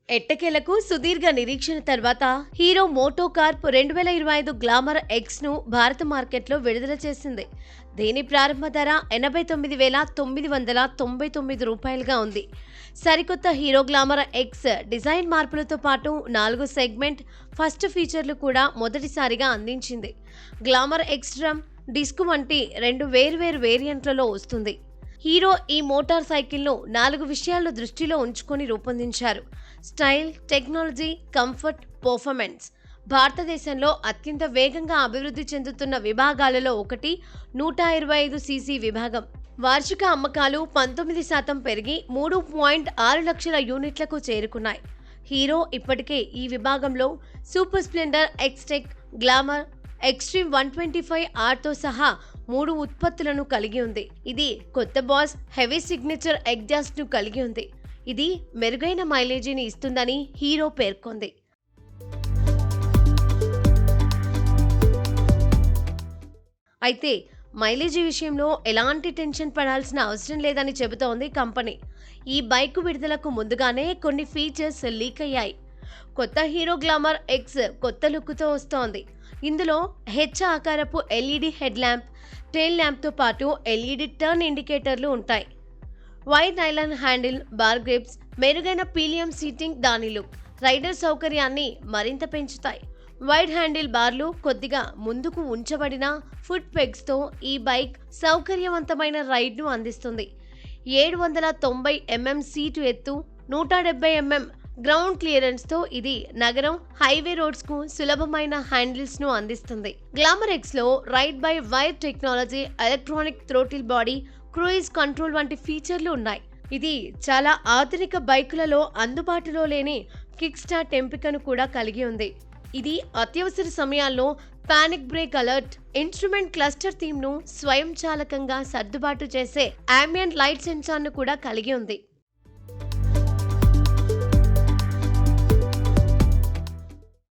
ఎట్టకేలకు సుదీర్ఘ నిరీక్షణ తర్వాత Hero MotoCorp 2025 Glamour X ను భారత మార్కెట్లో విడుదల చేసింది. దీని ప్రారంభ ధర 89,999 రూపాయలుగా ఉంది. సరికొత్త హీరో గ్లామర్ ఎక్స్ డిజైన్ మార్పులతో పాటు 4 సెగ్మెంట్ ఫస్ట్ ఫీచర్లు కూడా మొదటిసారిగా అందించింది. గ్లామర్ ఎక్స్ డ్రమ్, డిస్క్ వంటి 2 వేర్వేరు వేరియంట్లలో వస్తుంది. హీరో ఈ మోటార్ సైకిల్ను 4 విషయాలను దృష్టిలో ఉంచుకొని రూపొందించారు: స్టైల్, టెక్నాలజీ, కంఫర్ట్, పర్ఫార్మెన్స్. భారతదేశంలో అత్యంత వేగంగా అభివృద్ధి చెందుతున్న విభాగాలలో ఒకటి 125 సీసీ విభాగం. వార్షిక అమ్మకాలు 19% పెరిగి 3.6 లక్షల యూనిట్లకు చేరుకున్నాయి. హీరో ఇప్పటికే ఈ విభాగంలో super Splendor, Xtec, glamour, extreme 125R తో సహా 3 ఉత్పత్తులను కలిగి ఉంది. ఇది కొత్త బాస్ హెవీ సిగ్నేచర్ ఎగ్జాస్ట్ ను కలిగి ఉంది. ఇది మెరుగైన మైలేజీని ఇస్తుందని హీరో పేర్కొంది. అయితే మైలేజీ విషయంలో ఎలాంటి టెన్షన్ పడాల్సిన అవసరం లేదని చెబుతోంది కంపెనీ. ఈ బైక్ విడుదలకు ముందుగానే కొన్ని ఫీచర్స్ లీక్ అయ్యాయి. కొత్త హీరో గ్లామర్ ఎక్స్ కొత్త లుక్తో వస్తోంది. ఇందులో హెచ్ ఆకారపు ఎల్ఈడి హెడ్ ల్యాంప్, టెయిల్ ల్యాంప్తో పాటు ఎల్ఈడి టర్న్ ఇండికేటర్లు ఉంటాయి. Wide nylon handle bar grips, మెరుగైన పీలియం సీటింగ్ దాని లుక్, రైడర్ సౌకర్యాన్ని మరింత పెంచుతాయి. వైడ్ హ్యాండిల్ బార్లు కొద్దిగా ముందుకు ఉంచబడిన ఫుట్ పెగ్స్తో ఈ బైక్ సౌకర్యవంతమైన రైడ్ను అందిస్తుంది. 790 mm సీటు ఎత్తు, 170 mm గ్రౌండ్ క్లియరెన్స్తో ఇది నగరం, హైవే రోడ్స్కు సులభమైన హ్యాండిల్స్ను అందిస్తుంది. గ్లామర్ ఎక్స్లో ride by wire technology, electronic throttle body, cruise control వంటి ఫీచర్లు ఉన్నాయి. ఇది చాలా ఆధునిక బైకులలో అందుబాటులో లేని కిక్ స్టార్ట్ ఎంపికను కూడా కలిగి ఉంది. ఇది అత్యవసర సమయాల్లో panic brake alert, instrument cluster థీమ్ను స్వయంచాలకంగా సర్దుబాటు చేసే అంబియంట్ లైట్ సెన్సార్ను కూడా కలిగి ఉంది.